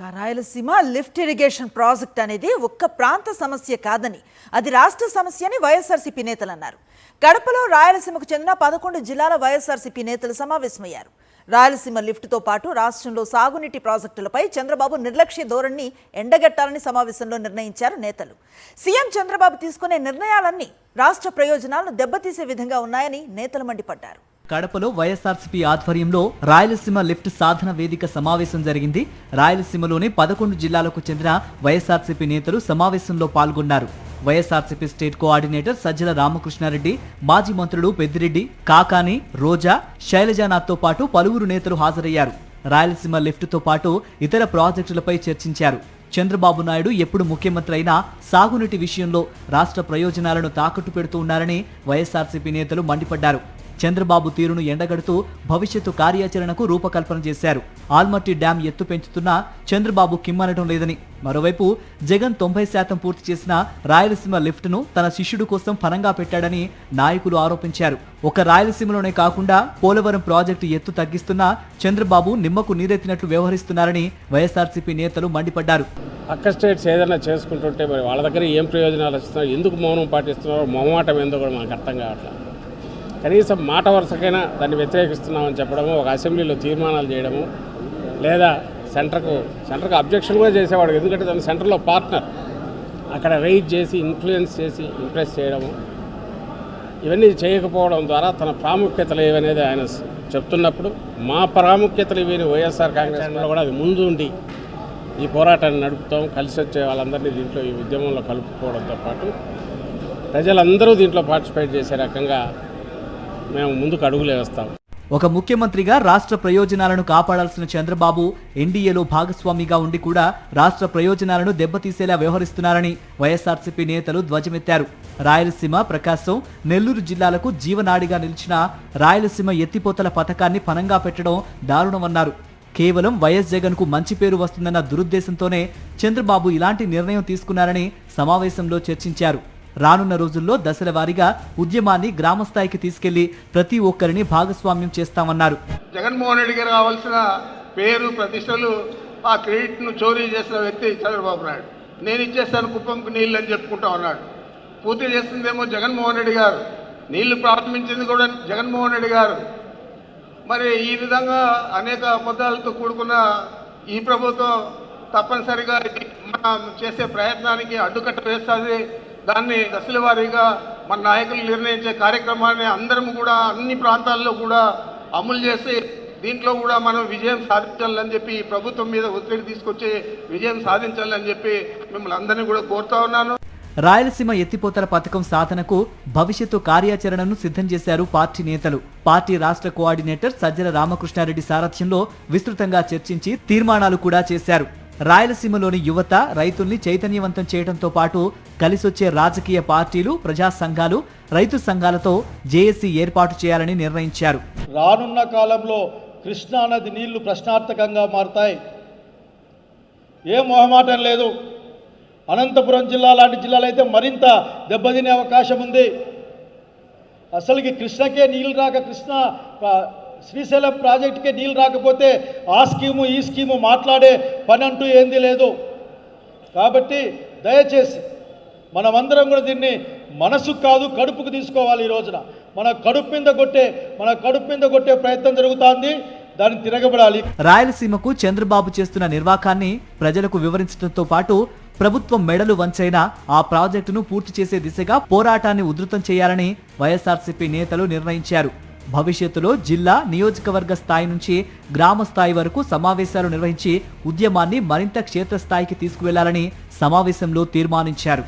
Rayalaseema lift irrigation project అనేది ఒక్క ప్రాంత సమస్య కాదని అది రాష్ట్ర సమస్య అని వైఎస్ఆర్సీపీ నేతలు అన్నారు. కడపలో రాయలసీమకు చెందిన 11 జిల్లాల వైఎస్ఆర్సీపీ నేతలు సమావేశమయ్యారు. రాయలసీమ లిఫ్ట్తో పాటు రాష్ట్రంలో సాగునీటి ప్రాజెక్టులపై చంద్రబాబు నిర్లక్ష్య ధోరణిని ఎండగట్టాలని సమావేశంలో నిర్ణయించారు నేతలు. సీఎం చంద్రబాబు తీసుకునే నిర్ణయాలన్నీ రాష్ట్ర ప్రయోజనాలను దెబ్బతీసే విధంగా ఉన్నాయని నేతలు మండిపడ్డారు. కడపలో వైఎస్ఆర్సీపీ ఆధ్వర్యంలో రాయలసీమ లిఫ్ట్ సాధన వేదిక సమావేశం జరిగింది. రాయలసీమలోని 11 జిల్లాలకు చెందిన వైఎస్ఆర్సీపీ నేతలు సమావేశంలో పాల్గొన్నారు. వైఎస్ఆర్సీపీ స్టేట్ కోఆర్డినేటర్ సజ్జల రామకృష్ణారెడ్డి, మాజీ మంత్రులు పెద్దిరెడ్డి, కాకాని, రోజా, శైలజానాథ్తో పాటు పలువురు నేతలు హాజరయ్యారు. రాయలసీమ లిఫ్ట్తో పాటు ఇతర ప్రాజెక్టులపై చర్చించారు. చంద్రబాబు నాయుడు ఎప్పుడు ముఖ్యమంత్రి అయినా సాగునీటి విషయంలో రాష్ట్ర ప్రయోజనాలను తాకట్టు పెడుతూ ఉన్నారని వైఎస్ఆర్సీపీ నేతలు మండిపడ్డారు. చంద్రబాబు తీరును ఎండగడుతూ భవిష్యత్తు కార్యాచరణకు రూపకల్పన చేశారు. ఆల్మట్టి డ్యాం ఎత్తు పెంచుతున్నా చంద్రబాబు కిమ్మనడం లేదని, మరోవైపు జగన్ 90% పూర్తి చేసిన రాయలసీమ లిఫ్ట్ను తన శిష్యుడు కోసం ఫలంగా పెట్టాడని నాయకులు ఆరోపించారు. ఒక రాయలసీమలోనే కాకుండా పోలవరం ప్రాజెక్టు ఎత్తు తగ్గిస్తున్నా చంద్రబాబు నిమ్మకు నీరెత్తినట్లు వ్యవహరిస్తున్నారని వైఎస్ఆర్సీపీ నేతలు మండిపడ్డారు. పక్క స్టేట్స్ ఏదైనా చేసుకుంటుంటే మరి వాళ్ళ దగ్గర ఏం ప్రయోజనాలు వస్తున్నారో, ఎందుకు మౌనం పాటిస్తున్నారో, మొహమాటం ఏందో కూడా మనకు అర్థం కావట్లేదు. కనీసం మాట వరుసకైనా దాన్ని వ్యతిరేకిస్తున్నామని చెప్పడము, ఒక అసెంబ్లీలో తీర్మానాలు చేయడము, లేదా సెంటర్కు అబ్జెక్షన్ కూడా చేసేవాడు. ఎందుకంటే తన సెంటర్లో పార్ట్నర్ అక్కడ రైజ్ చేసి ఇన్ఫ్లుయెన్స్ చేసి ఇంప్రెస్ చేయడము, ఇవన్నీ చేయకపోవడం ద్వారా తన ప్రాముఖ్యతలు ఏవనేది ఆయన చెప్తున్నప్పుడు, మా ప్రాముఖ్యతలు ఇవన్నీ వైఎస్ఆర్ కాంగ్రెస్ కూడా అది ముందు ఉండి ఈ పోరాటాన్ని నడుపుతాం, కలిసి వచ్చే వాళ్ళందరినీ దీంట్లో ఈ ఉద్యమంలో కలుపుకోవడంతో పాటు ప్రజలందరూ దీంట్లో పార్టిసిపేట్ చేసే రకంగా మేము ముందుకు అడుగులు వేస్తాం. ఒక ముఖ్యమంత్రిగా రాష్ట్ర ప్రయోజనాలను కాపాడాల్సిన చంద్రబాబు ఎన్డీఏలో భాగస్వామిగా ఉండి కూడా రాష్ట్ర ప్రయోజనాలను దెబ్బతీసేలా వ్యవహరిస్తున్నారని వైఎస్ఆర్సీపీ నేతలు ధ్వజమెత్తారు. రాయలసీమ, ప్రకాశం, నెల్లూరు జిల్లాలకు జీవనాడిగా నిలిచిన రాయలసీమ ఎత్తిపోతల పథకాన్ని ఫలంగా పెట్టడం దారుణమన్నారు. కేవలం వైఎస్ జగన్ కు మంచి పేరు వస్తుందన్న దురుద్దేశంతోనే చంద్రబాబు ఇలాంటి నిర్ణయం తీసుకున్నారని సమావేశంలో చర్చించారు. రానున్న రోజుల్లో దశల వారీగా ఉద్యమాన్ని గ్రామస్థాయికి తీసుకెళ్లి ప్రతి ఒక్కరిని భాగస్వామ్యం చేస్తామన్నారు. జగన్మోహన్ రెడ్డి గారు కావాల్సిన పేరు ప్రతిష్టలు, ఆ క్రెడిట్ను చోరీ చేసిన వ్యక్తి చంద్రబాబు నాయుడు. నేను ఇచ్చేస్తాను కుప్పంకు నీళ్ళు అని చెప్పుకుంటా ఉన్నాడు. పూర్తి చేస్తుందేమో జగన్మోహన్ రెడ్డి గారు, నీళ్లు ప్రారంభించింది కూడా జగన్మోహన్ రెడ్డి గారు. మరి ఈ విధంగా అనేక అబద్ధాలతో కూడుకున్న ఈ ప్రభుత్వం తప్పనిసరిగా మనం చేసే ప్రయత్నానికి అడ్డుకట్ట వేస్తుంది. దాన్ని దశల వారీగా మన నాయకులు నిర్ణయించే కార్యక్రమాన్ని అందరం కూడా అన్ని ప్రాంతాల్లో కూడా అమలు చేసి దీంట్లో కూడా మనం విజయం సాధించాలని చెప్పి ప్రభుత్వం మీద ఒత్తిడి తీసుకొచ్చి విజయం సాధించాలని చెప్పి మిమ్మల్ని అందరినీ కూడా కోరుతా ఉన్నాను. రాయలసీమ ఎత్తిపోతల పథకం సాధనకు భవిష్యత్తు కార్యాచరణను సిద్ధం చేశారు పార్టీ నేతలు. పార్టీ రాష్ట్ర కోఆర్డినేటర్ సజ్జల రామకృష్ణారెడ్డి సారథ్యంలో విస్తృతంగా చర్చించి తీర్మానాలు కూడా చేశారు. రాయలసీమలోని యువత, రైతుల్ని చైతన్యవంతం చేయడంతో పాటు కలిసొచ్చే రాజకీయ పార్టీలు, ప్రజా సంఘాలు, రైతు సంఘాలతో జేఏసీ ఏర్పాటు చేయాలని నిర్ణయించారు. రానున్న కాలంలో కృష్ణానది నీళ్లు ప్రశ్నార్థకంగా మారుతాయి. ఏ మొహమాటం లేదు. అనంతపురం జిల్లా లాంటి జిల్లాలు అయితే మరింత దెబ్బతినే అవకాశం ఉంది. అసలుకి కృష్ణకే నీళ్ళు రాక, శ్రీశైలం ప్రాజెక్టుకే నీళ్ళు రాకపోతే ఆ స్కీము ఈ స్కీము మాట్లాడే పని అంటూ ఏంది లేదు. కాబట్టి దయచేసి మనమందరం కూడా దీన్ని మనసుకు కాదు కడుపుకు తీసుకోవాలి. ఈ రోజున మన కడుపు మీద కొట్టే ప్రయత్నం జరుగుతోంది. దాన్ని తిరగబడాలి. రాయలసీమకు చంద్రబాబు చేస్తున్న నిర్వాకాన్ని ప్రజలకు వివరించడంతో పాటు ప్రభుత్వం మెడలు వంచైనా ఆ ప్రాజెక్టును పూర్తి చేసే దిశగా పోరాటాన్ని ఉధృతం చేయాలని వైఎస్ఆర్సీపీ నేతలు నిర్ణయించారు. భవిష్యత్తులో జిల్లా, నియోజకవర్గ స్థాయి నుంచి గ్రామ స్థాయి వరకు సమావేశాలు నిర్వహించి ఉద్యమాన్ని మరింత క్షేత్రస్థాయికి తీసుకువెళ్లాలని సమావేశంలో తీర్మానించారు.